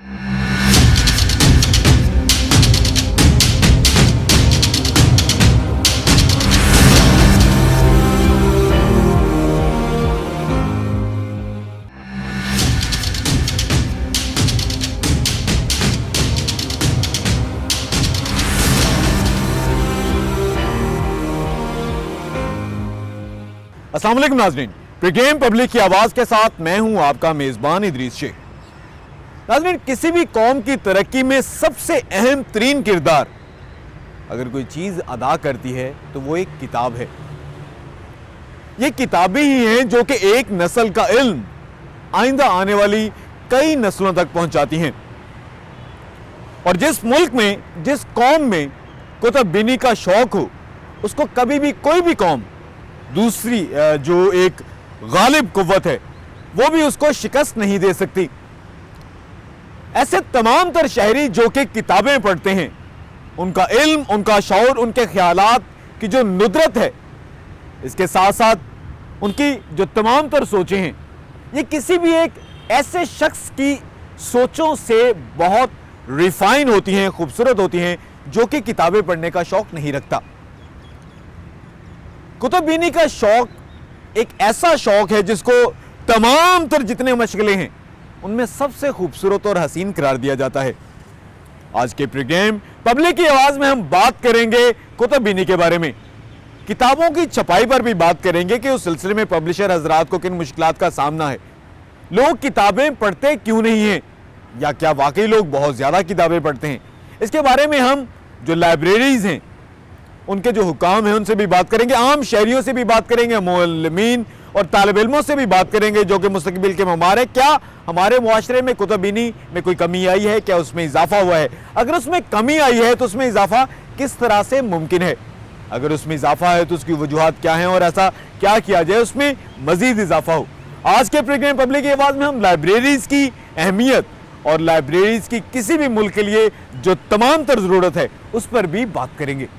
अस्सलाम वालेकुम नाज़रीन, प्रीगेम पब्लिक की आवाज़ के साथ मैं हूं आपका मेज़बान इदरीस शेख। नाज़रीन, किसी भी कौम की तरक्की में सबसे अहम तरीन किरदार अगर कोई चीज़ अदा करती है तो वो एक किताब है। ये किताबें ही हैं जो कि एक नस्ल का इल्म आइंदा आने वाली कई नस्लों तक पहुंचाती हैं। और जिस मुल्क में, जिस कौम में कुतुब बीनी का शौक हो, उसको कभी भी कोई भी कौम दूसरी जो एक गालिब कुव्वत है वो भी उसको शिकस्त नहीं दे सकती। ऐसे तमाम तर शहरी जो कि किताबें पढ़ते हैं, उनका इल्म, उनका शऊर, उनके ख्यालात की जो नुदरत है, इसके साथ साथ उनकी जो तमाम तर सोचें हैं, ये किसी भी एक ऐसे शख्स की सोचों से बहुत रिफाइन होती हैं, खूबसूरत होती हैं, जो कि किताबें पढ़ने का शौक नहीं रखता। कुतुब बीनी का शौक एक ऐसा शौक है जिसको तमाम तर जितने मशगले हैं उनमें सबसे खूबसूरत और हसीन करार दिया जाता है। आज के प्रोग्राम पब्लिक की आवाज़ में हम बात करेंगे कुतुब बीनी के बारे में। किताबों की छपाई पर भी बात करेंगे कि उस सिलसिले में पब्लिशर हजरात को किन मुश्किलात का सामना है। लोग किताबें पढ़ते क्यों नहीं हैं, या क्या वाकई लोग बहुत ज़्यादा किताबें पढ़ते हैं, इसके बारे में हम जो लाइब्रेरीज़ हैं उनके जो हुकाम हैं उनसे भी बात करेंगे, आम शहरियों से भी बात करेंगे, मुअल्लिमीन और तालिब इल्मों से भी बात करेंगे जो कि मुस्तकबिल के ममार है। क्या हमारे मुआशरे में कुतुब बीनी में कोई कमी आई है, क्या उसमें इजाफा हुआ है? अगर उसमें कमी आई है तो उसमें इजाफा किस तरह से मुमकिन है? अगर उसमें इजाफा है तो उसकी वजूहात क्या हैं और ऐसा क्या किया जाए उसमें मजीद इजाफा हो? आज के प्रोग्राम पब्लिक की आवाज़ में हम लाइब्रेरीज़ की अहमियत और लाइब्रेरीज़ की किसी भी मुल्क के लिए जो तमाम तर ज़रूरत है उस पर भी बात करेंगे।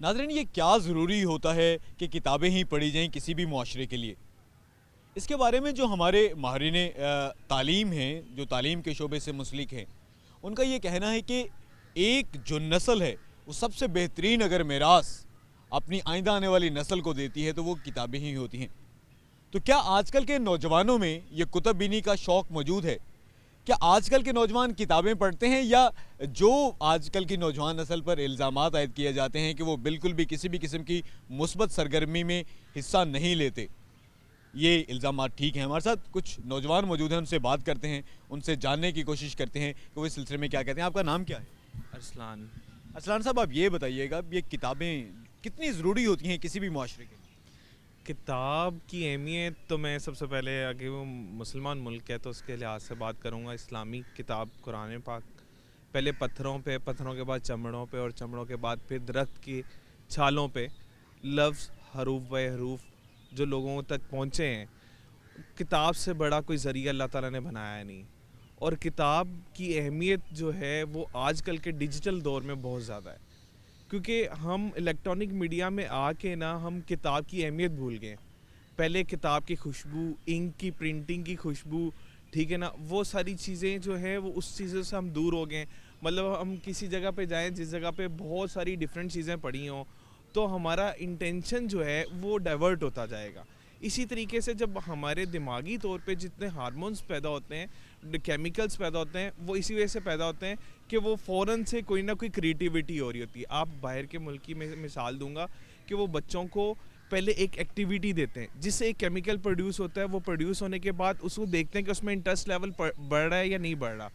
नाज़रीन, ये क्या ज़रूरी होता है कि किताबें ही पढ़ी जाएं किसी भी मुआशरे के लिए? इसके बारे में जो हमारे माहिरीन तालीम हैं, जो तालीम के शोबे से मुसलिक हैं, उनका ये कहना है कि एक जो नस्ल है वो सबसे बेहतरीन अगर मेरास अपनी आइंदा आने वाली नस्ल को देती है तो वो किताबें ही होती हैं। तो क्या आजकल के नौजवानों में ये कुतुब बीनी का शौक़ मौजूद है? क्या आजकल के नौजवान किताबें पढ़ते हैं, या जो आजकल की नौजवान नस्ल पर इल्ज़ामात आयद किए जाते हैं कि वो बिल्कुल भी किसी भी किस्म की मुस्बत सरगर्मी में हिस्सा नहीं लेते, ये इल्ज़ामात ठीक हैं? हमारे साथ कुछ नौजवान मौजूद हैं, उनसे बात करते हैं, उनसे जानने की कोशिश करते हैं कि वो इस सिलसिले में क्या कहते हैं। आपका नाम क्या है? अरसलान। अरसलान साहब, आप ये बताइएगा, ये किताबें कितनी ज़रूरी होती हैं किसी भी मुआशरे के लिए? किताब की अहमियत तो मैं सबसे पहले, अगर वो मुसलमान मुल्क है तो उसके लिहाज से बात करूँगा। इस्लामी किताब कुरान पाक पहले पत्थरों के बाद चमड़ों पे, और चमड़ों के बाद फिर दरख्त की छालों पे लफ्ज़, हरूफ व हरूफ जो लोगों तक पहुँचे हैं। किताब से बड़ा कोई ज़रिया अल्लाह ताला ने बनाया नहीं। और किताब की अहमियत जो है वो आजकल के डिजिटल दौर में बहुत ज़्यादा है, क्योंकि हम इलेक्ट्रॉनिक मीडिया में आके ना हम किताब की अहमियत भूल गए। पहले किताब की खुशबू, इंक की प्रिंटिंग की खुशबू, ठीक है ना, वो सारी चीज़ें जो है वो उस चीज़ों से हम दूर हो गए। मतलब हम किसी जगह पे जाएं जिस जगह पे बहुत सारी डिफरेंट चीज़ें पड़ी हों तो हमारा इंटेंशन जो है वो डाइवर्ट होता जाएगा। इसी तरीके से जब हमारे दिमागी तौर पे जितने हार्मोन्स पैदा होते हैं, केमिकल्स पैदा होते हैं, वो इसी वजह से पैदा होते हैं कि वो फ़ौरन से कोई ना कोई क्रिएटिविटी हो रही होती है। आप बाहर के मुल्क की मैं मिसाल दूंगा कि वो बच्चों को पहले एक एक्टिविटी देते हैं जिससे एक केमिकल प्रोड्यूस होता है। वो प्रोड्यूस होने के बाद उसको देखते हैं कि उसमें इंटरेस्ट लेवल बढ़ रहा है या नहीं बढ़ रहा।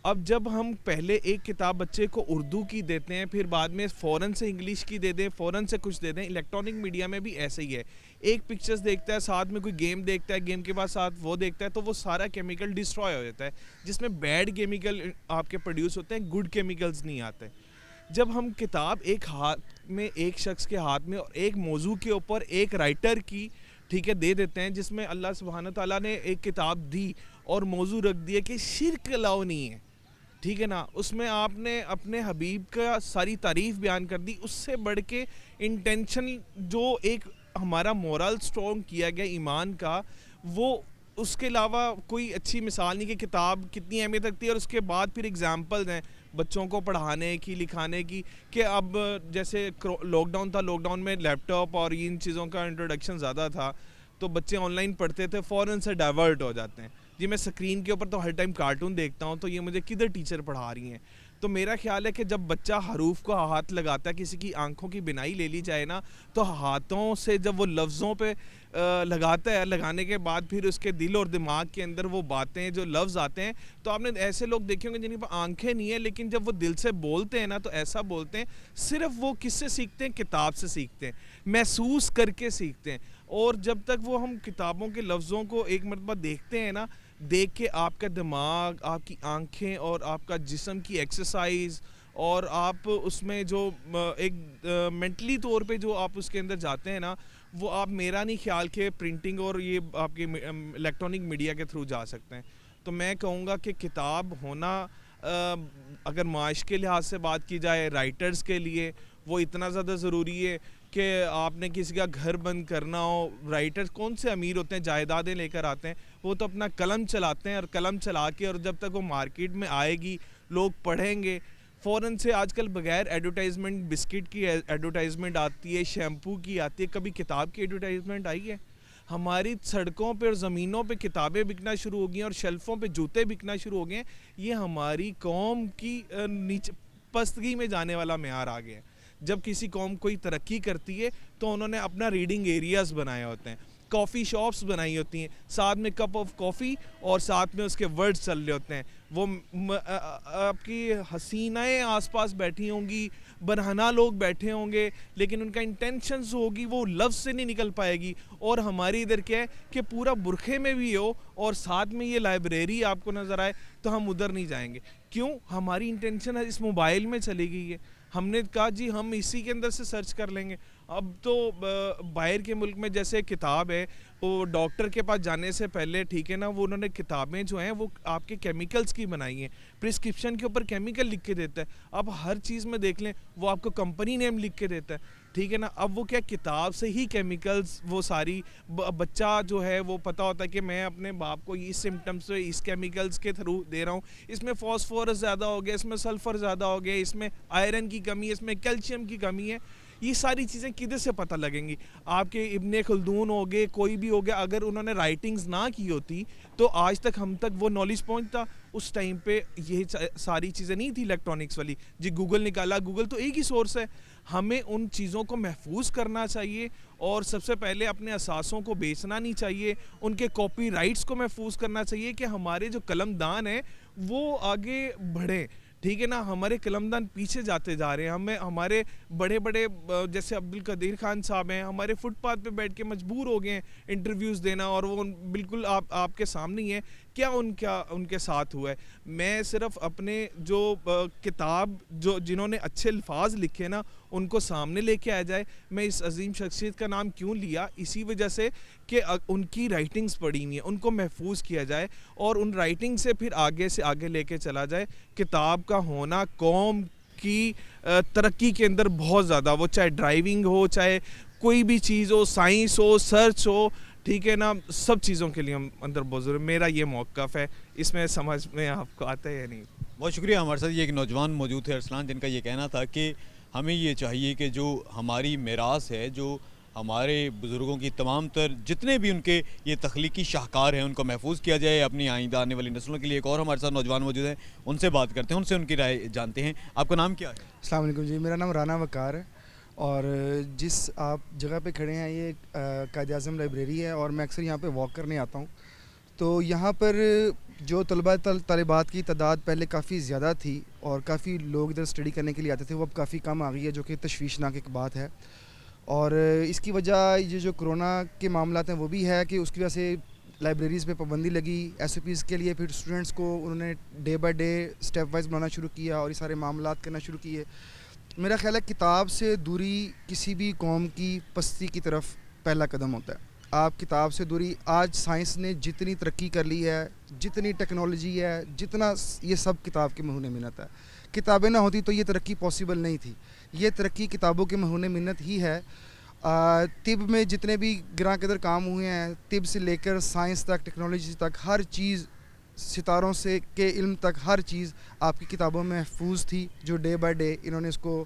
अब जब हम पहले एक किताब बच्चे को उर्दू की देते हैं, फिर बाद में फ़ौरन से इंग्लिश की दे दें, फ़ौरन से कुछ दे दें। इलेक्ट्रॉनिक मीडिया में भी ऐसे ही है। एक पिक्चर्स देखता है, साथ में कोई गेम देखता है, गेम के बाद साथ वो देखता है, तो वो सारा केमिकल डिस्ट्रॉय हो जाता है, जिसमें बैड केमिकल आपके प्रोड्यूस होते हैं, गुड केमिकल्स नहीं आते। जब हम किताब एक हाथ में, एक शख्स के हाथ में, और एक मौजू के ऊपर एक राइटर की, ठीक है, दे देते हैं, जिसमें अल्लाह सुब्हान ताला ने एक किताब दी और मौजू रख दिया कि शिर्क अलाउ नहीं है, ٹھیک ہے نا, اس میں آپ نے اپنے حبیب کا ساری تعریف بیان کر دی. اس سے بڑھ کے انٹینشن جو ایک ہمارا مورل سٹرونگ کیا گیا ایمان کا, وہ اس کے علاوہ کوئی اچھی مثال نہیں کہ کتاب کتنی اہمیت رکھتی ہے. اور اس کے بعد پھر اگزامپلز ہیں بچوں کو پڑھانے کی, لکھانے کی, کہ اب جیسے لاک ڈاؤن تھا, لاک ڈاؤن میں لیپ ٹاپ اور ان چیزوں کا انٹروڈکشن زیادہ تھا, تو بچے آن لائن پڑھتے تھے, فوراً سے ڈائیورٹ ہو جاتے ہیں. جی میں اسکرین کے اوپر تو ہر ٹائم کارٹون دیکھتا ہوں, تو یہ مجھے کدھر ٹیچر پڑھا رہی ہیں. تو میرا خیال ہے کہ جب بچہ حروف کو ہاتھ لگاتا ہے, کسی کی آنکھوں کی بینائی لے لی جائے نا, تو ہاتھوں سے جب وہ لفظوں پہ لگاتا ہے, لگانے کے بعد پھر اس کے دل اور دماغ کے اندر وہ باتیں جو لفظ آتے ہیں, تو آپ نے ایسے لوگ دیکھے ہوں گے جن کے پاس آنکھیں نہیں ہیں, لیکن جب وہ دل سے بولتے ہیں نا تو ایسا بولتے ہیں. صرف وہ کس سے سیکھتے ہیں؟ کتاب سے سیکھتے ہیں, محسوس کر کے سیکھتے ہیں. اور جب تک وہ ہم کتابوں کے لفظوں کو ایک مرتبہ دیکھتے ہیں نا, دیکھ کے آپ کا دماغ, آپ کی آنکھیں اور آپ کا جسم کی ایکسرسائز, اور آپ اس میں جو ایک مینٹلی طور پہ جو آپ اس کے اندر جاتے ہیں نا, وہ آپ میرا نہیں خیال کہ پرنٹنگ اور یہ آپ کے الیکٹرانک میڈیا کے تھرو جا سکتے ہیں. تو میں کہوں گا کہ کتاب ہونا, اگر معاش کے لحاظ سے بات کی جائے, رائٹرز کے لیے وہ اتنا زیادہ ضروری ہے کہ آپ نے کسی کا گھر بند کرنا ہو, رائٹرز کون سے امیر ہوتے ہیں جائیدادیں لے کر آتے ہیں, وہ تو اپنا قلم چلاتے ہیں, اور قلم چلا کے, اور جب تک وہ مارکیٹ میں آئے گی لوگ پڑھیں گے. فوراً سے آج کل بغیر ایڈورٹائزمنٹ, بسکٹ کی ایڈورٹائزمنٹ آتی ہے, شیمپو کی آتی ہے, کبھی کتاب کی ایڈورٹائزمنٹ آئی ہے؟ ہماری سڑکوں پہ اور زمینوں پہ کتابیں بکنا شروع ہو گئی ہیں, اور شیلفوں پہ جوتے بکنا شروع ہو گئے ہیں. یہ ہماری قوم کی نیچے پستگی میں جانے والا معیار آ گیا ہے. جب کسی قوم کوئی ترقی کرتی ہے تو انہوں نے اپنا ریڈنگ ایریاز بنائے ہوتے ہیں, کافی شاپس بنائی ہوتی ہیں, ساتھ میں کپ آف کافی اور ساتھ میں اس کے ورڈز چل رہے ہوتے ہیں. وہ آپ کی حسینائیں آس پاس بیٹھی ہوں گی, برہنہ لوگ بیٹھے ہوں گے, لیکن ان کا انٹینشنز ہوگی وہ لفظ سے نہیں نکل پائے گی. اور ہماری ادھر کیا ہے کہ پورا برقعے میں بھی ہو اور ساتھ میں یہ لائبریری آپ کو نظر آئے, تو ہم ادھر نہیں جائیں گے. کیوں؟ ہماری انٹینشن اس موبائل میں چلی گئی ہے. ہم نے کہا جی ہم اسی کے اندر سے سرچ کر لیں گے. اب تو باہر کے ملک میں جیسے کتاب ہے, وہ ڈاکٹر کے پاس جانے سے پہلے, ٹھیک ہے نا, وہ انہوں نے کتابیں جو ہیں وہ آپ کے کیمیکلز کی بنائی ہیں, پرسکرپشن کے اوپر کیمیکل لکھ کے دیتا ہے. اب ہر چیز میں دیکھ لیں وہ آپ کو کمپنی نیم لکھ کے دیتا ہے, ٹھیک ہے نا. اب وہ کیا کتاب سے ہی کیمیکلز, وہ ساری بچہ جو ہے وہ پتہ ہوتا ہے کہ میں اپنے باپ کو اس سمٹمس سے اس کیمیکلز کے تھرو دے رہا ہوں, اس میں فاسفورس زیادہ ہو گیا, اس میں سلفر زیادہ ہو گیا, اس میں آئرن کی کمی ہے, اس میں کیلشیم کی کمی ہے. یہ ساری چیزیں کدھر سے پتہ لگیں گی؟ آپ کے ابن خلدون ہو گئے, کوئی بھی ہو گیا, اگر انہوں نے رائٹنگز نہ کی ہوتی تو آج تک ہم تک وہ نالج پہنچتا. اس ٹائم پہ یہ ساری چیزیں نہیں تھی الیکٹرانکس والی. جی گوگل نکالا, گوگل تو ایک ہی سورس ہے. ہمیں ان چیزوں کو محفوظ کرنا چاہیے, اور سب سے پہلے اپنے اثاثوں کو بیچنا نہیں چاہیے, ان کے کاپی رائٹس کو محفوظ کرنا چاہیے کہ ہمارے جو قلم دان ہیں وہ آگے بڑھیں. ٹھیک ہے نا, ہمارے قلمدان پیچھے جاتے جا رہے ہیں. ہمیں ہمارے بڑے بڑے جیسے عبدالقدیر خان صاحب ہیں, ہمارے فٹ پاتھ پہ بیٹھ کے مجبور ہو گئے ہیں انٹرویوز دینا, اور وہ بالکل آپ کے سامنے ہی ہے. کیا ان کے ساتھ ہوا ہے؟ میں صرف اپنے جو کتاب جو جنہوں نے اچھے الفاظ لکھے نا ان کو سامنے لے کے آ جائے. میں اس عظیم شخصیت کا نام کیوں لیا؟ اسی وجہ سے کہ ان کی رائٹنگز پڑھی ہوئی ہیں, ان کو محفوظ کیا جائے اور ان رائٹنگ سے پھر آگے سے آگے لے کے چلا جائے. کتاب کا ہونا قوم کی ترقی کے اندر بہت زیادہ, وہ چاہے ڈرائیونگ ہو, چاہے کوئی بھی چیز ہو, سائنس ہو, سرچ ہو, ٹھیک ہے نا, سب چیزوں کے لیے ہم اندر بہت ضرور. میرا یہ موقف ہے, اس میں سمجھ میں آپ کو آتا ہے یا نہیں؟ بہت شکریہ. ہمارے ساتھ یہ ایک نوجوان موجود تھے ارسلان, جن کا یہ کہنا تھا کہ ہمیں یہ چاہیے کہ جو ہماری میراث ہے, جو ہمارے بزرگوں کی تمام تر جتنے بھی ان کے یہ تخلیقی شاہکار ہیں, ان کو محفوظ کیا جائے اپنی آئندہ آنے والی نسلوں کے لیے. ایک اور ہمارے ساتھ نوجوان موجود ہیں, ان سے بات کرتے ہیں, ان سے ان کی رائے جانتے ہیں. آپ کا نام کیا ہے؟ السلام علیکم جی, میرا نام رانا وقار ہے, اور جس آپ جگہ پہ کھڑے ہیں یہ قائد اعظم لائبریری ہے, اور میں اکثر یہاں پہ واک کرنے آتا ہوں. تو یہاں پر جو طالبات کی تعداد پہلے کافی زیادہ تھی اور کافی لوگ ادھر اسٹڈی کرنے کے لیے آتے تھے, وہ اب کافی کم آ گئی ہے, جو کہ تشویشناک ایک بات ہے. اور اس کی وجہ یہ جو کرونا کے معاملات ہیں وہ بھی ہے کہ اس کی وجہ سے لائبریریز پہ پابندی لگی. ایس او پیز کے لیے پھر اسٹوڈنٹس کو انہوں نے day by day stepwise بنانا شروع کیا اور یہ سارے معاملات کرنا شروع کیے. میرا خیال ہے کتاب سے دوری کسی بھی قوم کی پستی کی طرف پہلا قدم ہوتا ہے. آپ کتاب سے دوری. آج سائنس نے جتنی ترقی کر لی ہے, جتنی ٹیکنالوجی ہے, جتنا یہ سب کتاب کے مہون منت ہے. کتابیں نہ ہوتی تو یہ ترقی پاسبل نہیں تھی. یہ ترقی کتابوں کے مہون منت ہی ہے. طب میں جتنے بھی گراں قدر کام ہوئے ہیں, طب سے لے کر سائنس تک, ٹیکنالوجی تک, ہر چیز, ستاروں سے کے علم تک, ہر چیز آپ کی کتابوں میں محفوظ تھی, جو ڈے بائی ڈے انہوں نے اس کو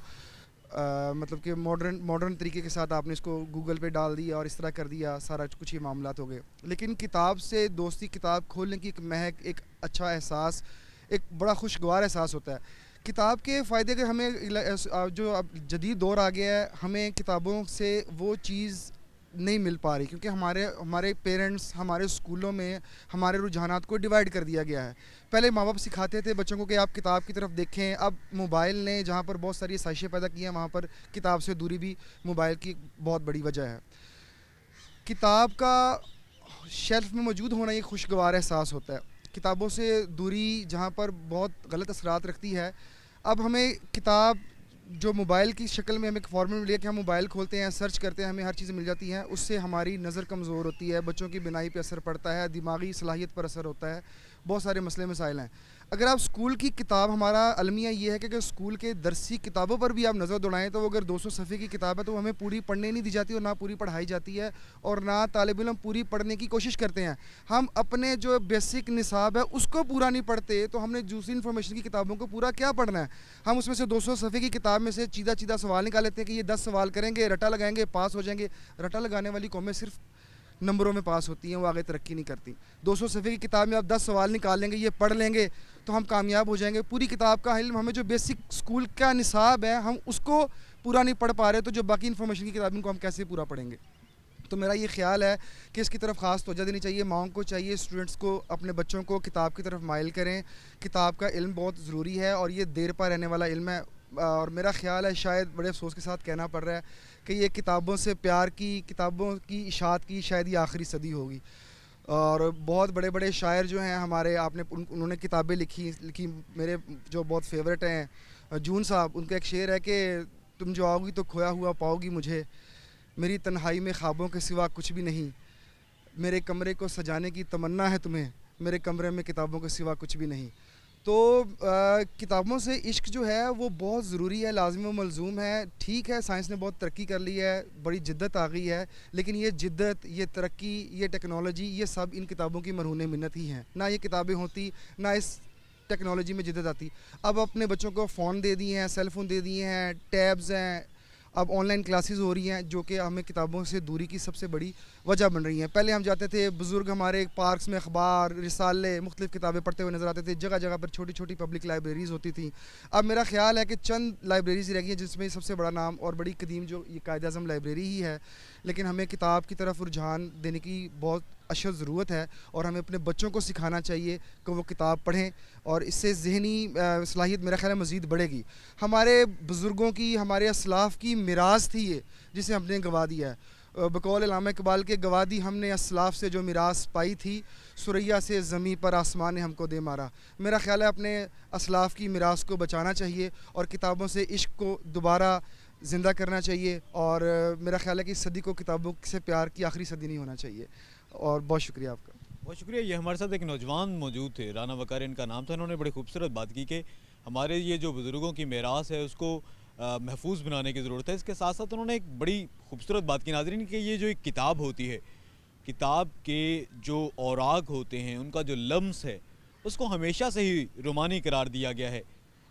مطلب کہ ماڈرن طریقے کے ساتھ آپ نے اس کو گوگل پہ ڈال دیا اور اس طرح کر دیا, سارا کچھ یہ معاملات ہو گئے. لیکن کتاب سے دوستی, کتاب کھولنے کی ایک مہک, ایک اچھا احساس, ایک بڑا خوشگوار احساس ہوتا ہے. کتاب کے فائدے کے ہمیں جو اب جدید دور آ گیا ہے, ہمیں کتابوں سے وہ چیز نہیں مل پا رہی, کیونکہ ہمارے پیرنٹس, ہمارے اسکولوں میں ہمارے رجحانات کو ڈیوائڈ کر دیا گیا ہے. پہلے ماں باپ سکھاتے تھے بچوں کو کہ آپ کتاب کی طرف دیکھیں. اب موبائل نے جہاں پر بہت ساری سازشیں پیدا کی ہیں, وہاں پر کتاب سے دوری بھی موبائل کی بہت بڑی وجہ ہے. کتاب کا شیلف میں موجود ہونا ایک خوشگوار احساس ہوتا ہے. کتابوں سے دوری جہاں پر بہت غلط اثرات رکھتی ہے. اب ہمیں کتاب جو موبائل کی شکل میں ہمیں ایک فارمیٹ ملی ہے کہ ہم موبائل کھولتے ہیں, سرچ کرتے ہیں, ہمیں ہر چیز مل جاتی ہیں, اس سے ہماری نظر کمزور ہوتی ہے, بچوں کی بینائی پہ اثر پڑتا ہے, دماغی صلاحیت پر اثر ہوتا ہے, بہت سارے مسئلے مسائل ہیں. اگر آپ اسکول کی کتاب, ہمارا المیہ یہ ہے کہ اگر اسکول کے درسی کتابوں پر بھی آپ نظر دوڑائیں تو وہ اگر 200 صفحے کی کتاب ہے تو وہ ہمیں پوری پڑھنے نہیں دی جاتی, اور نہ پوری پڑھائی جاتی ہے, اور نہ طالب علم پوری پڑھنے کی کوشش کرتے ہیں. ہم اپنے جو بیسک نصاب ہے اس کو پورا نہیں پڑھتے, تو ہم نے دوسری انفارمیشن کی کتابوں کو پورا کیا پڑھنا ہے. ہم اس میں سے 200 صفحے کی کتاب میں سے چیدہ سوال نکال لیتے ہیں کہ یہ 10 سوال کریں گے, رٹا لگائیں گے, پاس ہو جائیں گے. رٹا لگانے والی قومیں صرف نمبروں میں پاس ہوتی ہیں, وہ آگے ترقی نہیں کرتی. 200 صفحے کی کتاب میں آپ 10 سوال نکال لیں گے, یہ پڑھ لیں گے تو ہم کامیاب ہو جائیں گے. پوری کتاب کا علم, ہمیں جو بیسک اسکول کا نصاب ہے ہم اس کو پورا نہیں پڑھ پا رہے, تو جو باقی انفارمیشن کی کتابیں کو ہم کیسے پورا پڑھیں گے. تو میرا یہ خیال ہے کہ اس کی طرف خاص توجہ دینی چاہیے. ماؤں کو چاہیے اسٹوڈنٹس کو, اپنے بچوں کو کتاب کی طرف مائل کریں. کتاب کا علم بہت ضروری ہے اور یہ دیر پا رہنے والا علم ہے. اور میرا خیال ہے, شاید بڑے افسوس کے ساتھ کہنا پڑ رہا ہے, کہ یہ کتابوں سے پیار کی, کتابوں کی اشاعت کی شاید یہ آخری صدی ہوگی. اور بہت بڑے بڑے شاعر جو ہیں ہمارے, انہوں نے کتابیں لکھی. میرے جو بہت فیورٹ ہیں جون صاحب, ان کا ایک شعر ہے کہ تم جو آؤ گی تو کھویا ہوا پاؤ گی مجھے, میری تنہائی میں خوابوں کے سوا کچھ بھی نہیں, میرے کمرے کو سجانے کی تمنا ہے تمہیں, میرے کمرے میں کتابوں کے سوا کچھ بھی نہیں. تو کتابوں سے عشق جو ہے وہ بہت ضروری ہے, لازم و ملزوم ہے. ٹھیک ہے, سائنس نے بہت ترقی کر لی ہے, بڑی جدت آ گئی ہے, لیکن یہ جدت, یہ ترقی, یہ ٹیکنالوجی, یہ سب ان کتابوں کی مرہون منت ہی ہیں. نہ یہ کتابیں ہوتی, نہ اس ٹیکنالوجی میں جدت آتی. اب اپنے بچوں کو فون دے دیے ہیں, سیل فون دے دیے ہیں, ٹیبز ہیں, اب آن لائن کلاسز ہو رہی ہیں, جو کہ ہمیں کتابوں سے دوری کی سب سے بڑی وجہ بن رہی ہیں. پہلے ہم جاتے تھے, بزرگ ہمارے پارکس میں اخبار, رسالے, مختلف کتابیں پڑھتے ہوئے نظر آتے تھے. جگہ جگہ پر چھوٹی چھوٹی پبلک لائبریریز ہوتی تھیں. اب میرا خیال ہے کہ چند لائبریریز رہ گئی ہیں, جس میں سب سے بڑا نام اور بڑی قدیم جو یہ قائد اعظم لائبریری ہی ہے. لیکن ہمیں کتاب کی طرف رجحان دینے کی بہت اشد ضرورت ہے, اور ہمیں اپنے بچوں کو سکھانا چاہیے کہ وہ کتاب پڑھیں, اور اس سے ذہنی صلاحیت میرا خیال ہے مزید بڑھے گی. ہمارے بزرگوں کی, ہمارے اسلاف کی میراث تھی یہ, جسے ہم نے گنوا دیا ہے. بقول علامہ اقبال کے, گنوا دی ہم نے اسلاف سے جو میراث پائی تھی, ثریا سے زمیں پر آسمان نے ہم کو دے مارا. میرا خیال ہے اپنے اسلاف کی میراث کو بچانا چاہیے, اور کتابوں سے عشق کو دوبارہ زندہ کرنا چاہیے. اور میرا خیال ہے کہ اس صدی کو کتابوں سے پیار کی آخری صدی نہیں ہونا چاہیے. اور بہت شکریہ آپ کا. بہت شکریہ. یہ ہمارے ساتھ ایک نوجوان موجود تھے, رانا وقار ان کا نام تھا. انہوں نے بڑی خوبصورت بات کی کہ ہمارے یہ جو بزرگوں کی میراث ہے اس کو محفوظ بنانے کی ضرورت ہے. اس کے ساتھ ساتھ انہوں نے ایک بڑی خوبصورت بات کی ناظرین, کہ یہ جو ایک کتاب ہوتی ہے, کتاب کے جو اوراق ہوتے ہیں, ان کا جو لمس ہے اس کو ہمیشہ سے ہی رومانی قرار دیا گیا ہے,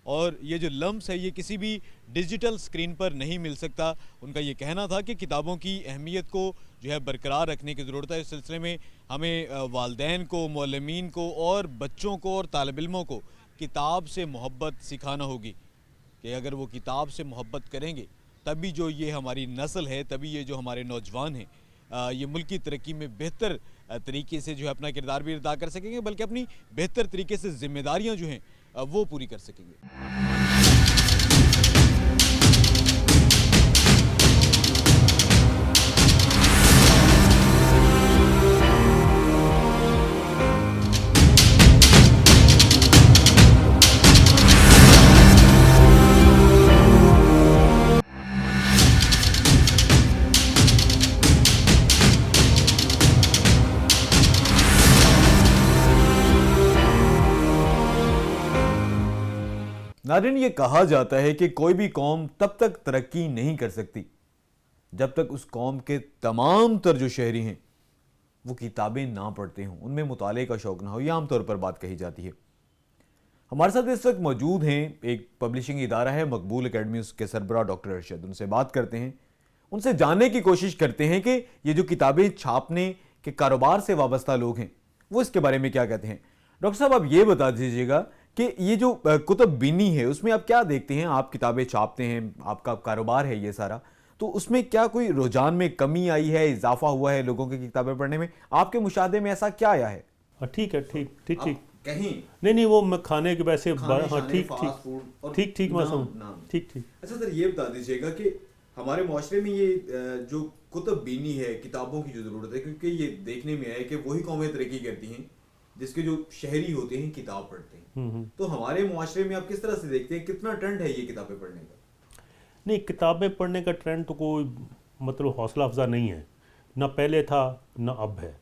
اور یہ جو لمس ہے یہ کسی بھی ڈیجیٹل سکرین پر نہیں مل سکتا. ان کا یہ کہنا تھا کہ کتابوں کی اہمیت کو جو ہے برقرار رکھنے کی ضرورت ہے. اس سلسلے میں ہمیں والدین کو, معلمین کو, اور بچوں کو اور طالب علموں کو کتاب سے محبت سکھانا ہوگی, کہ اگر وہ کتاب سے محبت کریں گے تبھی جو یہ ہماری نسل ہے, تبھی یہ جو ہمارے نوجوان ہیں, یہ ملک کی ترقی میں بہتر طریقے سے جو ہے اپنا کردار بھی ادا کر سکیں گے, بلکہ اپنی بہتر طریقے سے ذمہ داریاں جو ہیں وہ پوری کر سکیں گے. नाज़रीन, ये कहा जाता है कि कोई भी कौम तब तक तरक्की नहीं कर सकती जब तक उस कौम के तमाम तर जो शहरी हैं वो किताबें ना पढ़ते हों, उनमें मुताले का शौक़ ना हो। ये आमतौर पर बात कही जाती है। हमारे साथ इस वक्त मौजूद हैं, एक पब्लिशिंग इदारा है मकबूल एकेडमी, उसके सरबराह डॉक्टर अरशद। उनसे बात करते हैं, उनसे जानने की कोशिश करते हैं कि ये जो किताबें छापने के कारोबार से वाबस्ता लोग हैं वो इसके बारे में क्या कहते हैं। डॉक्टर साहब, आप ये बता दीजिएगा कि ये जो कुतुब बीनी है उसमें आप क्या देखते हैं? आप किताबें छापते हैं, आपका कारोबार है ये सारा, तो उसमें क्या कोई रुझान में कमी आई है, इजाफा हुआ है लोगों की किताबें पढ़ने में? आपके मुशाहदे में ऐसा क्या आया है? ठीक है, ठीक ठीक ठीक कहीं नहीं वो मैं खाने के वैसे हाँ ठीक फास्ट ठीक फूड और ठीक ठीक मैं नाम, समझ नाम। ठीक ठीक। अच्छा सर, ये बता दीजिएगा कि हमारे मुआशरे में ये जो कुतुब बीनी है, किताबों की जो ज़रूरत है, क्योंकि ये देखने में आया कि वही कौमें तरक्की करती हैं जिसके जो शहरी होते हैं किताब पढ़ते हैं। तो हमारे मुआशरे में आप किस तरह से देखते हैं, कितना ट्रेंड है ये किताबें पढ़ने का? नहीं, किताबें पढ़ने का ट्रेंड तो कोई मतलब हौसला अफजा नहीं है, ना पहले था ना अब है।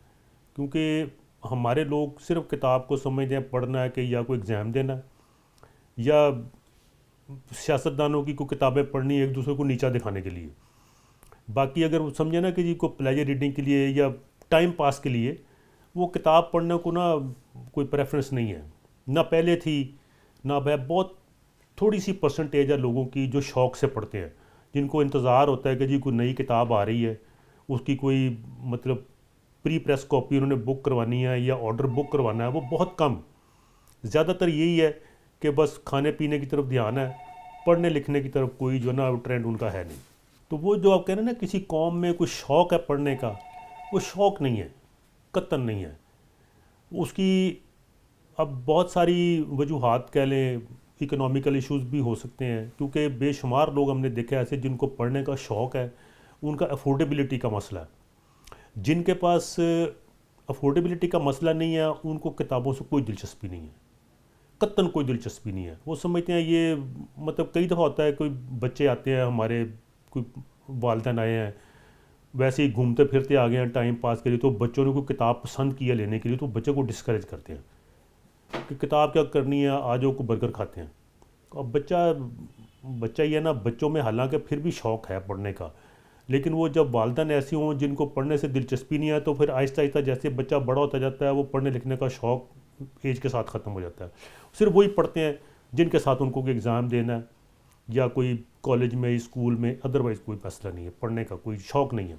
क्योंकि हमारे लोग सिर्फ किताब को समझते हैं पढ़ना है कि या कोई एग्ज़ाम देना है, या सियासतदानों की कोई किताबें पढ़नी एक दूसरे को नीचा दिखाने के लिए। बाकी अगर वो समझे ना कि जी को प्लेजर रीडिंग के लिए या टाइम पास के लिए, वो किताब पढ़ने को ना कोई प्रेफरेंस नहीं है, ना पहले थी ना अब है। बहुत थोड़ी सी परसेंटेज है लोगों की जो शौक़ से पढ़ते हैं, जिनको इंतज़ार होता है कि जी कोई नई किताब आ रही है, उसकी कोई मतलब प्री प्रेस कॉपी उन्होंने बुक करवानी है या ऑर्डर बुक करवाना है, वो बहुत कम। ज़्यादातर यही है कि बस खाने पीने की तरफ ध्यान है, पढ़ने लिखने की तरफ कोई जो ना ट्रेंड उनका है नहीं। तो वो जो आप कह रहे हैं ना किसी कौम में कोई शौक़ है पढ़ने का, वो शौक़ नहीं है, कतन नहीं है उसकी। अब बहुत सारी वजूहात कह लें, इकोनॉमिकल इश्यूज़ भी हो सकते हैं, क्योंकि बेशुमार लोग हमने देखे ऐसे जिनको पढ़ने का शौक़ है, उनका अफोर्डेबिलिटी का मसला है। जिनके पास अफोर्डेबिलिटी का मसला नहीं है उनको किताबों से कोई दिलचस्पी नहीं है, कतन कोई दिलचस्पी नहीं है। वो समझते हैं ये मतलब कई दफ़ा होता है कोई बच्चे आते हैं हमारे, कोई वालिदैन आए हैं वैसे ही घूमते फिरते आ गए हैं टाइम पास के लिए, तो बच्चों ने कोई किताब पसंद किया लेने के लिए तो बच्चे को डिस्करेज करते हैं कि किताब क्या करनी है, आज को बर्गर खाते हैं। अब बच्चा ही है ना, बच्चों में हालांकि फिर भी शौक़ है पढ़ने का, लेकिन वो जब वालिदैन ऐसी हों जिनको पढ़ने से दिलचस्पी नहीं है, तो फिर आहिस्ता आहिस्ता जैसे बच्चा बड़ा होता जाता है वो पढ़ने लिखने का शौक़ एज के साथ ख़त्म हो जाता है। सिर्फ वही पढ़ते हैं जिनके साथ उनको कोई एग्ज़ाम देना है या कोई कॉलेज में स्कूल में, अदरवाइज़ कोई मसला नहीं है, पढ़ने का कोई शौक़ नहीं है।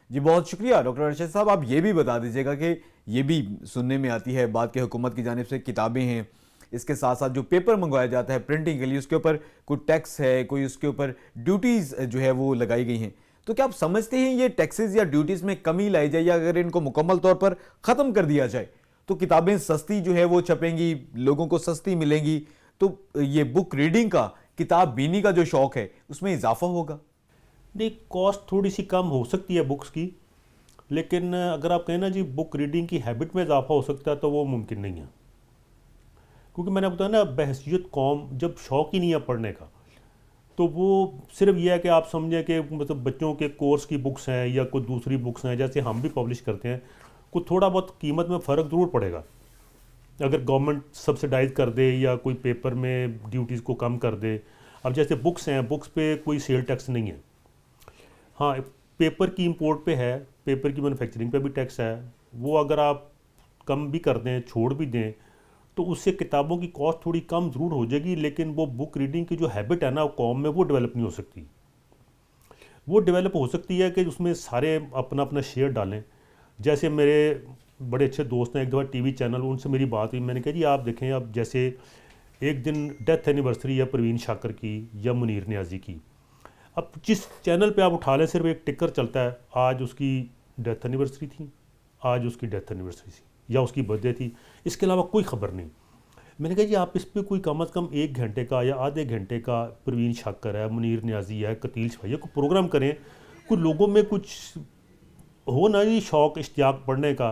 जी बहुत शुक्रिया डॉक्टर अरशद साहब। आप ये भी बता दीजिएगा कि ये भी सुनने में आती है बात कि हुकूमत की जानिब से किताबें हैं, इसके साथ साथ जो पेपर मंगवाया जाता है प्रिंटिंग के लिए उसके ऊपर कोई टैक्स है, कोई उसके ऊपर ड्यूटीज़ जो है वो लगाई गई हैं। तो क्या आप समझते हैं ये टैक्सेस या ड्यूटीज़ में कमी लाई जाए, या अगर इनको मुकम्मल तौर पर ख़त्म कर दिया जाए तो किताबें सस्ती जो है वो छपेंगी, लोगों को सस्ती मिलेंगी, तो ये बुक रीडिंग का, किताब बीनी का जो शौक़ है उसमें इजाफा होगा? नहीं, कॉस्ट थोड़ी सी कम हो सकती है बुक्स की, लेकिन अगर आप कहें ना जी बुक रीडिंग की हैबिट में इजाफा हो सकता है तो वो मुमकिन नहीं है। क्योंकि मैंने बताया ना, बहसीयत कौम जब शौक़ ही नहीं है पढ़ने का, तो वो सिर्फ ये है कि आप समझें कि मतलब बच्चों के कोर्स की बुक्स हैं या कोई दूसरी बुक्स हैं जैसे हम भी पब्लिश करते हैं, कुछ थोड़ा बहुत कीमत में फ़र्क ज़रूर पड़ेगा अगर गवर्नमेंट सब्सिडाइज कर दे या कोई पेपर में ड्यूटीज़ को कम कर दे। अब जैसे बुक्स हैं, बुक्स पे कोई सेल टैक्स नहीं है। हाँ, पेपर की इंपोर्ट पे है, पेपर की मैन्युफैक्चरिंग पे भी टैक्स है, वो अगर आप कम भी कर दें, छोड़ भी दें, तो उससे किताबों की कॉस्ट थोड़ी कम ज़रूर हो जाएगी, लेकिन वो बुक रीडिंग की जो हैबिट है ना कौम में, वो डेवलप नहीं हो सकती। वो डेवलप हो सकती है कि उसमें सारे अपना अपना शेयर डालें। जैसे मेरे बड़े अच्छे दोस्त हैं, एक दफ़ा टीवी चैनल, उनसे मेरी बात हुई, मैंने कहा जी आप देखें, अब जैसे एक दिन डेथ एनिवर्सरी है परवीन शाकर की या मुनीर नियाज़ी की, अब जिस चैनल पे आप उठा लें सिर्फ एक टिकर चलता है, आज उसकी डेथ एनिवर्सरी थी, आज उसकी डेथ एनिवर्सरी थी या उसकी बर्थडे थी, इसके अलावा कोई ख़बर नहीं। मैंने कहा जी आप इस पर कोई कम से कम 1 घंटे का या आधे घंटे का, परवीन शाकर है, मुनीर नियाज़ी है, कतील शफाई, को प्रोग्राम करें, कोई लोगों में कुछ हो ना जी शौक़ इश्तियाक पढ़ने का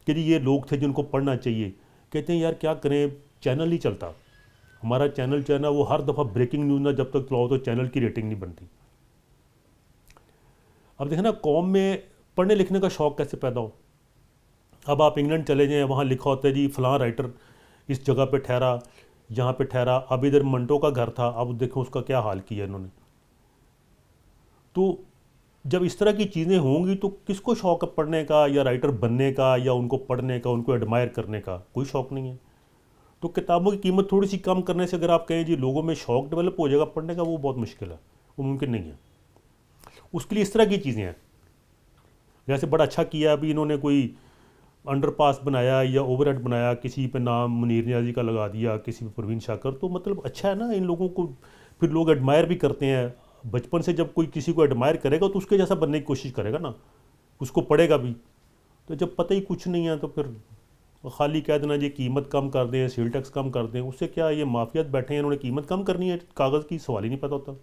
कि जी ये लोग थे जिनको पढ़ना चाहिए। कहते हैं यार क्या करें, चैनल नहीं चलता, हमारा चैनल जो है ना वो हर दफ़ा ब्रेकिंग न्यूज़ ना जब तक चलाओ तो चैनल की रेटिंग नहीं बनती। अब देखें ना कौम में पढ़ने लिखने का शौक़ कैसे पैदा हो। अब आप इंग्लैंड चले जाएँ, वहाँ लिखा होता है जी फ़लाँ राइटर इस जगह पे ठहरा, यहाँ पे ठहरा, अब इधर मंटो का घर था, अब देखो उसका क्या हाल किया इन्होंने। तो जब इस तरह की चीज़ें होंगी तो किसको शौक है पढ़ने का या राइटर बनने का या उनको पढ़ने का, उनको एडमायर करने का? कोई शौक नहीं है। तो किताबों की कीमत थोड़ी सी कम करने से अगर आप कहें जी लोगों में शौक डेवलप हो जाएगा पढ़ने का, वो बहुत मुश्किल है, वो मुमकिन नहीं है। उसके लिए इस तरह की चीज़ें हैं, जैसे बड़ा अच्छा किया अभी इन्होंने कोई अंडरपास बनाया या ओवरहेड बनाया, किसी पे नाम मुनीर नियाज़ी का लगा दिया, किसी पे परवीन शाकर, तो मतलब अच्छा है ना, इन लोगों को फिर लोग एडमायर भी करते हैं। बचपन से जब कोई किसी को एडमायर करेगा तो उसके जैसा बनने की कोशिश करेगा ना, उसको पढ़ेगा भी। तो जब पता ही कुछ नहीं है तो फिर खाली कह देना जी कीमत कम कर दें, सेल टैक्स कम कर दें, उससे क्या, ये माफियात बैठे हैं, इन्होंने कीमत कम करनी है कागज़ की, सवाल ही नहीं पता होता।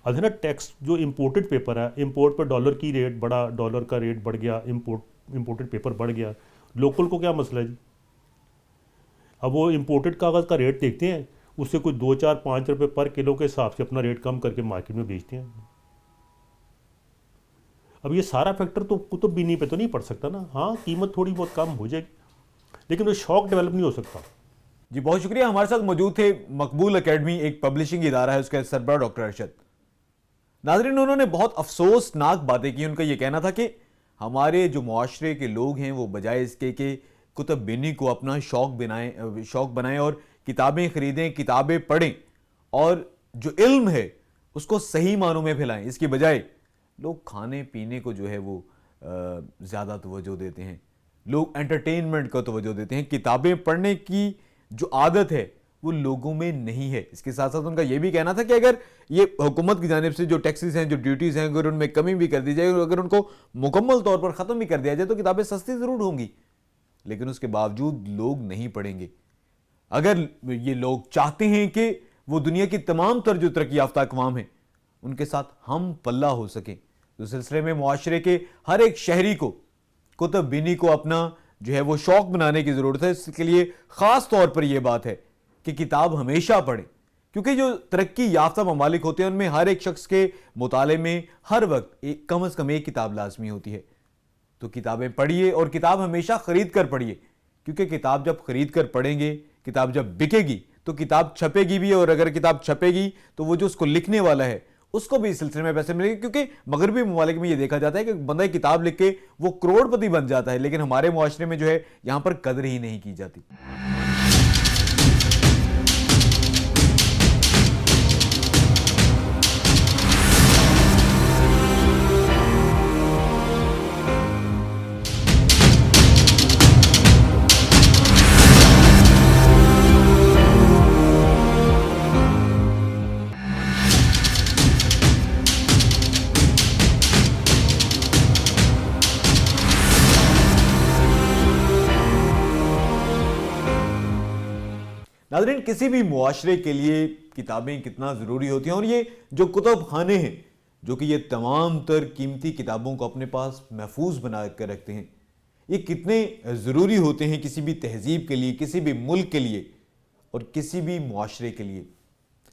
अब ना टैक्स जो इम्पोर्टेड पेपर है, इम्पोर्ट पर डॉलर की रेट बढ़ा, डॉलर का रेट बढ़ गया, इम्पोर्टेड पेपर बढ़ गया, लोकल को क्या मसला है जी? अब वो इम्पोर्टेड कागज़ का रेट देखते हैं, उससे कोई 2, 4, 5 रुपये पर किलो के हिसाब से अपना रेट कम करके मार्केट में बेचते हैं। अब ये सारा फैक्टर तो कुतुब बीनी पे तो नहीं पड़ सकता ना। हाँ, कीमत थोड़ी बहुत कम हो जाएगी, लेकिन वो शौक डेवलप नहीं हो सकता। जी बहुत शुक्रिया। हमारे साथ मौजूद थे मकबूल एकेडमी, एक पब्लिशिंग इदारा है, उसके सरबराह डॉक्टर अरशद। नाज़रीन, उन्होंने बहुत अफसोसनाक बातें की। उनका यह कहना था कि हमारे जो मुआशरे के लोग हैं वो बजाय इसके कि कुतुब बीनी को अपना शौक बनाएं और किताबें खरीदें, किताबें पढ़ें और जो इल्म है उसको सही मानों में फैलाएं, इसकी बजाय लोग खाने पीने को जो है वो ज़्यादा तवज्जो देते हैं, लोग एंटरटेनमेंट को तवज्जो देते हैं। किताबें पढ़ने की जो आदत है वो लोगों में नहीं है। इसके साथ साथ उनका ये भी कहना था कि अगर ये हुकूमत की जानिब से जो टैक्सेस हैं, जो ड्यूटीज़ हैं, अगर उनमें कमी भी कर दी जाए, अगर उनको मुकम्मल तौर पर ख़त्म भी कर दिया जाए तो किताबें सस्ती ज़रूर होंगी, लेकिन उसके बावजूद लोग नहीं पढ़ेंगे। अगर ये लोग चाहते हैं कि वो दुनिया की तमाम तर जो तरक्की याफ्ता अक़वाम है उनके साथ हम पल्ला हो सकें, तो सिलसिले में मुआशरे के हर एक शहरी को कुतुब बीनी को अपना जो है वो शौक बनाने की ज़रूरत है। इसके लिए ख़ास तौर पर यह बात है कि किताब हमेशा पढ़ें, क्योंकि जो तरक्की याफ्ता ममालिक होते हैं उनमें हर एक शख्स के मुताले में हर वक्त कम से कम एक किताब लाजमी होती है। तो किताबें पढ़िए और किताब हमेशा ख़रीद कर पढ़िए, क्योंकि किताब जब ख़रीद कर पढ़ेंगे, किताब जब बिकेगी तो किताब छपेगी भी, और अगर किताब छपेगी तो वो जो उसको लिखने वाला है उसको भी इस सिलसिले में पैसे मिलेंगे। क्योंकि मगरबी ममालिक में ये देखा जाता है कि बंदा किताब लिख के वो करोड़पति बन जाता है, लेकिन हमारे मुआशरे में जो है यहाँ पर कदर ही नहीं की जाती। नाज़रीन, किसी भी मुआशरे के लिए किताबें कितना ज़रूरी होती हैं, और ये जो कुतुब खाने हैं जो कि ये तमाम तर कीमती किताबों को अपने पास महफूज बना कर रखते हैं, ये कितने ज़रूरी होते हैं किसी भी तहजीब के लिए, किसी भी मुल्क के लिए और किसी भी मुआशरे के लिए।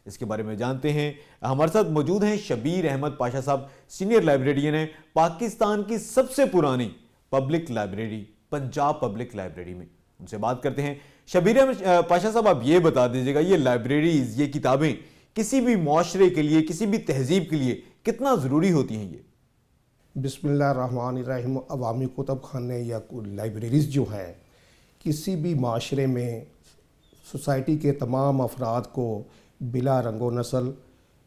इसके बारे में जानते हैं। हमारे साथ मौजूद हैं शबीर अहमद पाशा साहब, सीनियर लाइब्रेरियन हैं पाकिस्तान की सबसे पुरानी public library Punjab public library में। उनसे बात करते हैं। शबीर अहमद पाशा साहब, आप ये बता दीजिएगा, ये लाइब्रेरीज, ये किताबें किसी भी मुआशरे के लिए, किसी भी तहजीब के लिए कितना ज़रूरी होती हैं? ये बिस्मिल्लाहिर्रहमानिर्रहीम। अवामी कुतुब खाने या लाइब्रेरीज़ जो हैं किसी भी माशरे में सोसाइटी के तमाम अफराद को बिला रंगो नस्ल,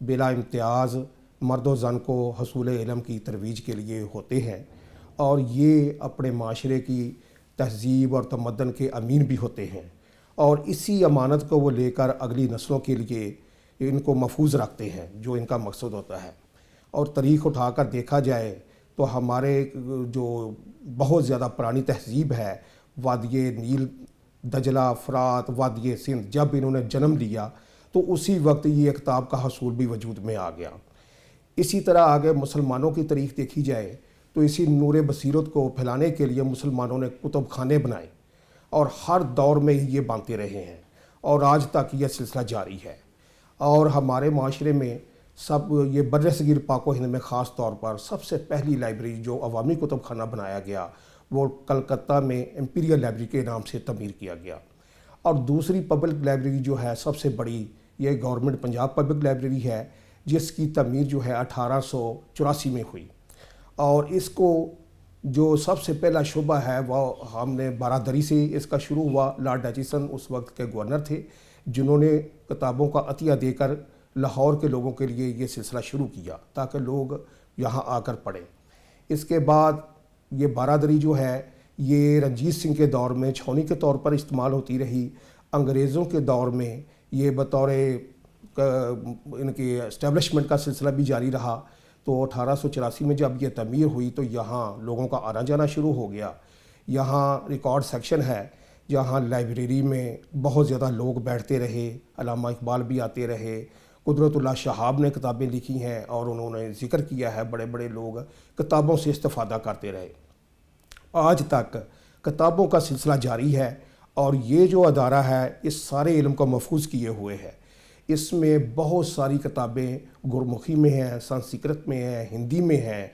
बिला इम्तियाज़, मर्द व ज़न को हसूल इल्म की तरवीज के लिए होते हैं, और ये अपने माशरे की तहजीब और तमद्दन के अमीन भी होते हैं, और इसी अमानत को वो लेकर अगली नस्लों के लिए इनको महफूज रखते हैं, जो इनका मकसद होता है। और तारीख़ उठाकर देखा जाए तो हमारे जो बहुत ज़्यादा पुरानी तहजीब है, वादिये नील, दजला, फ़रात, वादिये सिंध, जब इन्होंने जन्म लिया तो उसी वक्त ये किताब का हसूल भी वजूद में आ गया। इसी तरह आगे मुसलमानों की तारीख़ देखी जाए तो इसी नूर बसीरत को फैलाने के लिए मुसलमानों ने कुतुब खाने बनाए, और हर दौर में ही ये बनते रहे हैं, और आज तक यह सिलसिला जारी है। और हमारे माशरे में सब ये बर्रसगीर पाक व हिंद में ख़ास तौर पर सबसे पहली लाइब्रेरी जो अवामी कुतुब खाना बनाया गया वो कलकत्ता में इम्पीरियल लाइब्रेरी के नाम से तमीर किया गया। اور دوسری پبلک لائبریری جو ہے سب سے بڑی یہ گورنمنٹ پنجاب پبلک لائبریری ہے، جس کی تعمیر جو ہے 1884 میں ہوئی، اور اس کو جو سب سے پہلا شعبہ ہے وہ ہم نے بارادری سے اس کا شروع ہوا۔ لارڈ ایچیسن اس وقت کے گورنر تھے، جنہوں نے کتابوں کا عطیہ دے کر لاہور کے لوگوں کے لیے یہ سلسلہ شروع کیا تاکہ لوگ یہاں آ کر پڑھیں۔ اس کے بعد یہ بارادری جو ہے یہ رنجیت سنگھ کے دور میں چھاؤنی کے طور پر استعمال ہوتی رہی، انگریزوں کے دور میں یہ بطور ان کے اسٹیبلشمنٹ کا سلسلہ بھی جاری رہا۔ تو 1884 میں جب یہ تعمیر ہوئی تو یہاں لوگوں کا آنا جانا شروع ہو گیا۔ یہاں ریکارڈ سیکشن ہے جہاں لائبریری میں بہت زیادہ لوگ بیٹھتے رہے، علامہ اقبال بھی آتے رہے، قدرت اللہ شہاب نے کتابیں لکھی ہیں اور انہوں نے ذکر کیا ہے، بڑے بڑے لوگ کتابوں سے استفادہ کرتے رہے۔ آج تک کتابوں کا سلسلہ جاری ہے، اور یہ جو ادارہ ہے اس سارے علم کو محفوظ کیے ہوئے ہے۔ اس میں بہت ساری کتابیں گرمکھی میں ہیں، سنسکرت میں ہیں، ہندی میں ہیں،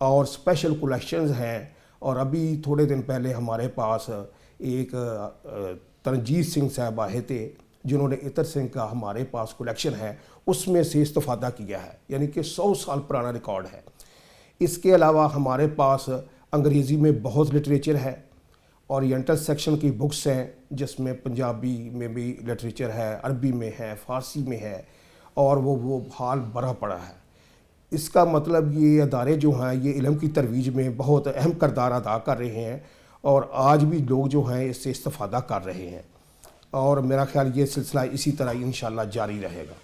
اور اسپیشل کلیکشنز ہیں۔ اور ابھی تھوڑے دن پہلے ہمارے پاس ایک ترنجیت سنگھ صاحب آئے تھے، جنہوں نے عطر سنگھ کا ہمارے پاس کلیکشن ہے، اس میں سے استفادہ کیا ہے، یعنی کہ 100 سال پرانا ریکارڈ ہے۔ اس کے علاوہ ہمارے پاس انگریزی میں بہت لٹریچر ہے، اورینٹل سیکشن کی بکس ہیں جس میں پنجابی میں بھی لٹریچر ہے، عربی میں ہے، فارسی میں ہے، اور وہ حال بھرا پڑا ہے۔ اس کا مطلب یہ ادارے جو ہیں یہ علم کی ترویج میں بہت اہم کردار ادا کر رہے ہیں، اور آج بھی لوگ جو ہیں اس سے استفادہ کر رہے ہیں، اور میرا خیال یہ سلسلہ اسی طرح انشاءاللہ جاری رہے گا۔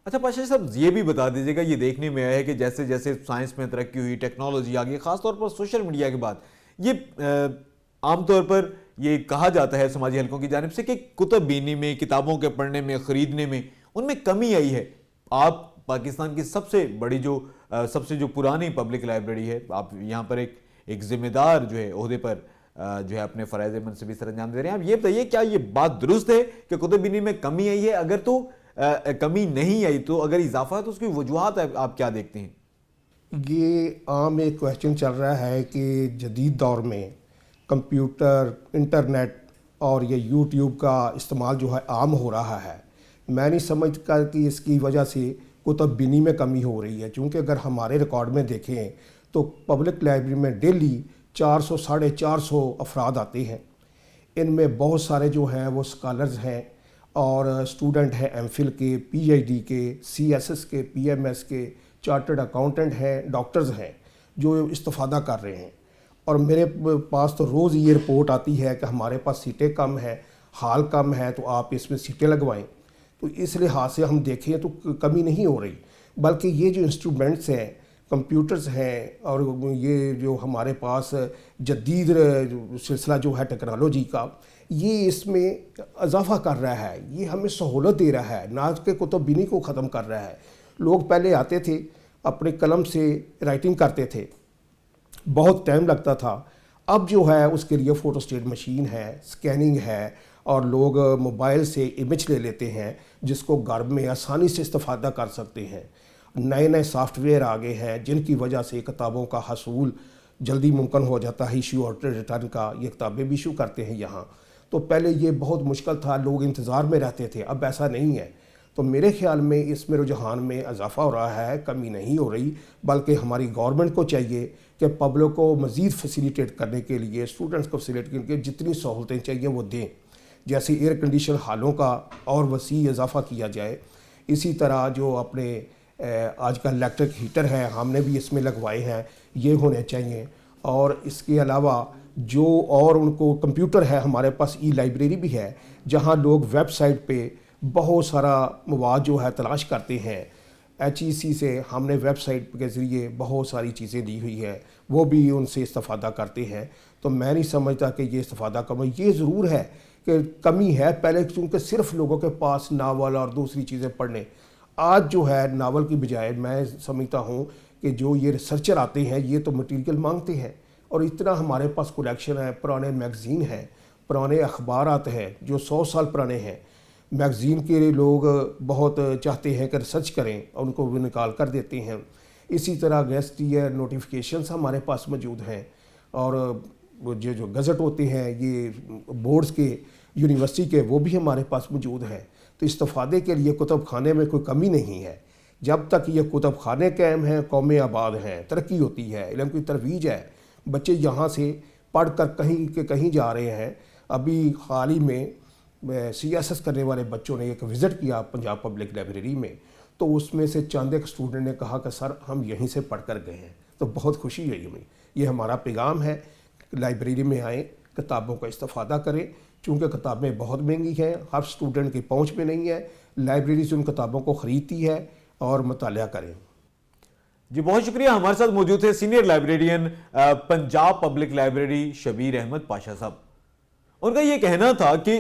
اچھا پاشا صاحب یہ بھی بتا دیجیے گا، یہ دیکھنے میں آیا ہے کہ جیسے جیسے سائنس میں ترقی ہوئی، ٹیکنالوجی آ گئی، خاص طور پر سوشل میڈیا کے بعد، یہ عام طور پر یہ کہا جاتا ہے سماجی حلقوں کی جانب سے کہ کتب بینی میں، کتابوں کے پڑھنے میں، خریدنے میں ان میں کمی آئی ہے۔ آپ پاکستان کی سب سے بڑی سب سے پرانی پبلک لائبریری ہے، آپ یہاں پر ایک ذمہ دار جو ہے عہدے پر جو ہے اپنے فرائض منصبی سر انجام دے رہے ہیں۔ آپ یہ بتائیے کیا یہ بات درست ہے کہ کتب بینی میں کمی آئی ہے؟ اگر تو کمی نہیں آئی تو اگر اضافہ ہے تو اس کی وجوہات آپ کیا دیکھتے ہیں؟ یہ عام ایک کویسچن چل رہا ہے کہ جدید دور میں کمپیوٹر، انٹرنیٹ اور یہ یوٹیوب کا استعمال جو ہے عام ہو رہا ہے۔ میں نہیں سمجھتا کہ اس کی وجہ سے کتب بینی میں کمی ہو رہی ہے، چونکہ اگر ہمارے ریکارڈ میں دیکھیں تو پبلک لائبریری میں ڈیلی 400 ساڑھے 400 افراد آتے ہیں۔ ان میں بہت سارے جو ہیں وہ اسکالرز ہیں اور اسٹوڈنٹ ہیں، ایم فل کے، پی ایچ ڈی کے، سی ایس ایس کے، پی ایم ایس کے، چارٹرڈ اکاؤنٹنٹ ہیں، ڈاکٹرز ہیں جو استفادہ کر رہے ہیں۔ اور میرے پاس تو روز یہ رپورٹ آتی ہے کہ ہمارے پاس سیٹیں کم ہیں، ہال کم ہے، تو آپ اس میں سیٹیں لگوائیں۔ تو اس لحاظ سے ہم دیکھیں تو کمی نہیں ہو رہی، بلکہ یہ جو انسٹرومنٹس ہیں، کمپیوٹرز ہیں، اور یہ جو ہمارے پاس جدید سلسلہ جو ہے ٹیکنالوجی کا، یہ اس میں اضافہ کر رہا ہے، یہ ہمیں سہولت دے رہا ہے، نہ کہ کتب بینی کو ختم کر رہا ہے۔ لوگ پہلے آتے تھے، اپنے قلم سے رائٹنگ کرتے تھے، بہت ٹائم لگتا تھا۔ اب جو ہے اس کے لیے فوٹو اسٹیٹ مشین ہے، سکیننگ ہے، اور لوگ موبائل سے امیج لے لیتے ہیں جس کو گھر میں آسانی سے استفادہ کر سکتے ہیں۔ نئے نئے سافٹ ویئر آ گئے ہیں جن کی وجہ سے کتابوں کا حصول جلدی ممکن ہو جاتا ہے، ایشو اور ریٹرن کا۔ یہ کتابیں بھی ایشو کرتے ہیں یہاں، تو پہلے یہ بہت مشکل تھا، لوگ انتظار میں رہتے تھے، اب ایسا نہیں ہے۔ تو میرے خیال میں اس میں رجحان میں اضافہ ہو رہا ہے، کمی نہیں ہو رہی، بلکہ ہماری گورنمنٹ کو چاہیے کہ پبلک کو مزید فیسیلیٹیٹ کرنے کے لیے، اسٹوڈنٹس کو فیسیلیٹیٹ کرنے کے لیے جتنی سہولتیں چاہیے وہ دیں۔ جیسے ایئر کنڈیشن ہالوں کا اور وسیع اضافہ کیا جائے، اسی طرح جو اپنے آج کل الیکٹرک ہیٹر ہیں ہم نے بھی اس میں لگوائے ہیں، یہ ہونے چاہیے۔ اور اس کے علاوہ جو اور ان کو کمپیوٹر ہے، ہمارے پاس ای لائبریری بھی ہے جہاں لوگ ویب سائٹ پہ بہت سارا مواد جو ہے تلاش کرتے ہیں۔ ایچ ای سی سے ہم نے ویب سائٹ کے ذریعے بہت ساری چیزیں دی ہوئی ہے، وہ بھی ان سے استفادہ کرتے ہیں۔ تو میں نہیں سمجھتا کہ یہ استفادہ کم ہے۔ یہ ضرور ہے کہ کمی ہے، پہلے چونکہ صرف لوگوں کے پاس ناول اور دوسری چیزیں پڑھنے، آج جو ہے ناول کی بجائے میں سمجھتا ہوں کہ جو یہ ریسرچر آتے ہیں یہ تو مٹیریل مانگتے ہیں، اور اتنا ہمارے پاس کلیکشن ہے، پرانے میگزین ہیں، پرانے اخبارات ہیں جو 100 سال پرانے ہیں۔ میگزین کے لوگ بہت چاہتے ہیں کہ ریسرچ کریں، اور ان کو وہ نکال کر دیتے ہیں۔ اسی طرح گیسٹ ایئر نوٹیفیکیشنز ہمارے پاس موجود ہیں، اور جو گزٹ ہوتے ہیں یہ بورڈز کے، यूनिवर्सिटी के, वो भी हमारे पास मौजूद हैं। तो इस्तफादे के लिए कुतुब खाने में कोई कमी नहीं है। जब तक ये कुतुब खाने कायम हैं, कौमें आबाद हैं, तरक्की होती है, इल्म की तरवीज है, बच्चे यहाँ से पढ़ कर कहीं के कहीं जा रहे हैं। अभी हाल ही में CSS करने वाले बच्चों ने एक विज़िट किया पंजाब पब्लिक लाइब्रेरी में, तो उसमें से चंद एक स्टूडेंट ने कहा कि सर हम यहीं से पढ़ कर गए हैं। तो बहुत खुशी हुई हमें। ये हमारा पैगाम है, लाइब्रेरी में आएँ, किताबों का इस्तेफादा करें। चूँकि किताबें बहुत महंगी हैं, हर स्टूडेंट की पहुँच में नहीं है, लाइब्रेरी से उन किताबों को ख़रीदती है और मुतालिया करें। जी बहुत शुक्रिया। हमारे साथ मौजूद थे senior librarian Punjab public library Shabbir Ahmed Pasha sahab. उनका ये कहना था कि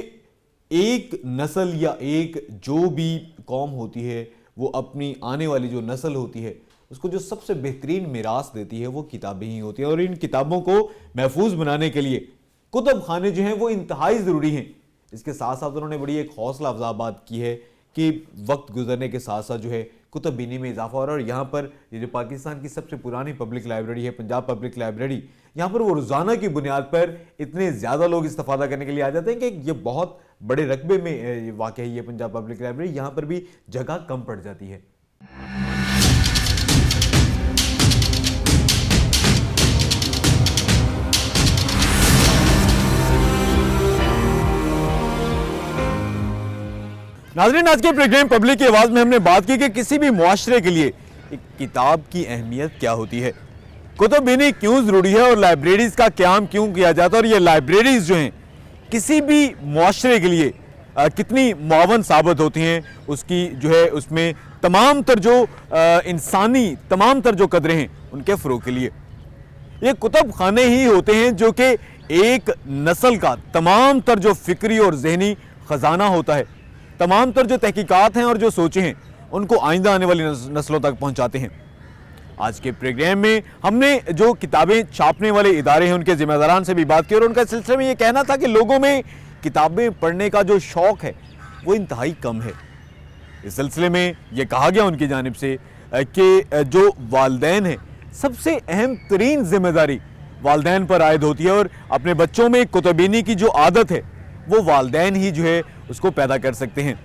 एक नस्ल या एक जो भी कौम होती है वो अपनी आने वाली जो नस्ल होती है उसको जो सबसे बेहतरीन मिरास देती है वो किताबें ही होती हैं, और इन किताबों को महफूज बनाने के लिए कुतुब खाने जो हैं वो इंतहाई ज़रूरी हैं। इसके साथ साथ उन्होंने बड़ी एक हौसला अफजा बात की है कि वक्त गुजरने के साथ साथ जो है कुतुब बीनी में इजाफा हो रहा है। और यहाँ पर ये जो पाकिस्तान की सबसे पुरानी पब्लिक लाइब्रेरी है पंजाब पब्लिक लाइब्रेरी, यहाँ पर वो रोज़ाना की बुनियाद पर इतने ज़्यादा लोग इस्तेफादा करने के लिए आ जाते हैं कि ये बहुत बड़े रकबे में वाक़ है ये पंजाब पब्लिक लाइब्रेरी। यहाँ पर भी जगह कम पड़ जाती है। नाज़रीन, आज के प्रोग्राम पब्लिक की आवाज़ में हमने बात की कि किसी भी मुआशरे के लिए एक किताब की अहमियत क्या होती है, कुतुब बीनी क्यों ज़रूरी है और लाइब्रेरीज़ का क़याम क्यों किया जाता है, और ये लाइब्रेरीज़ जो हैं किसी भी मुआशरे के लिए कितनी मुआवन साबित होती हैं, उसकी जो है उसमें तमाम तर जो इंसानी तमाम तर जो कदरें हैं उनके फ़रोग़ के लिए ये कुतुब खाने ही होते हैं जो कि एक नस्ल का तमाम तर जो फ़िक्री और ज़हनी ख़जाना होता है, तमाम तर जो तहकीकात हैं और जो सोचें हैं उनको आइंदा आने वाली नस्लों तक पहुंचाते हैं। आज के प्रोग्राम में हमने जो किताबें छापने वाले इदारे हैं उनके ज़िम्मेदारान से भी बात की, और उनका सिलसिले में ये कहना था कि लोगों में किताबें पढ़ने का जो शौक़ है वो इंतहाई कम है। इस सिलसिले में ये कहा गया उनकी जानिब से कि जो वालिदैन हैं सबसे अहम तरीन ज़िम्मेदारी वालिदैन पर आयद होती है, और अपने बच्चों में कुतुब बीनी की जो आदत है वो वालिदैन ही जो है उसको पैदा कर सकते हैं।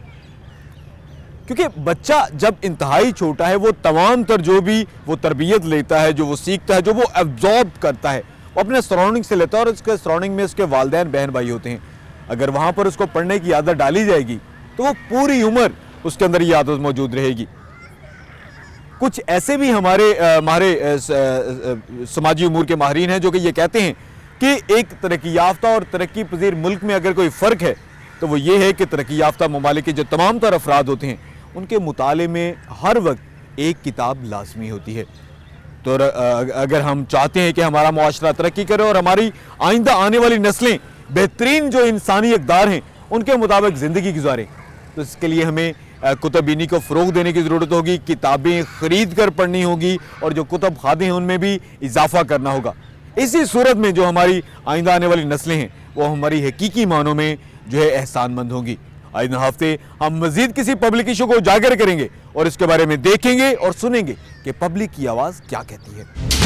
क्योंकि बच्चा जब इंतहाई छोटा है वो तमाम तर जो भी वो तरबियत लेता है, जो वो सीखता है, जो वो एब्जॉर्ब करता है, वो अपने सराउंडिंग से लेता है, और उसके सराउंडिंग में उसके वालिदैन बहन भाई होते हैं। अगर वहाँ पर उसको पढ़ने की आदत डाली जाएगी तो वो पूरी उम्र उसके अंदर ये आदत मौजूद रहेगी। कुछ ऐसे भी हमारे समाजी उमूर के माहिरीन हैं जो कि ये कहते हैं कि एक तरक्की याफ्ता और तरक्की पजीर मुल्क में अगर कोई फ़र्क है तो वो ये है कि तरक्की याफ्ता ममालिक के जो तमाम तर अफराद होते हैं उनके मुताले में हर वक्त एक किताब लाजमी होती है। तो अगर हम चाहते हैं कि हमारा मुआशरा तरक्की करे और हमारी आइंदा आने वाली नस्लें बेहतरीन जो इंसानी इक़दार हैं उनके मुताबिक ज़िंदगी गुजारें, तो इसके लिए हमें कुतुब बीनी को फ़रोग़ देने की ज़रूरत होगी, किताबें ख़रीद कर पढ़नी होगी, और जो कुतुब खाने हैं उनमें भी इजाफ़ा करना होगा। इसी सूरत में जो हमारी आइंदा आने वाली नस्लें हैं वो हमारी हकीकी मानों में जो है एहसानमंद होंगी। आइंदा हफ्ते हम मज़ीद किसी पब्लिक इशू को उजागर करेंगे और इसके बारे में देखेंगे और सुनेंगे कि पब्लिक की आवाज़ क्या कहती है।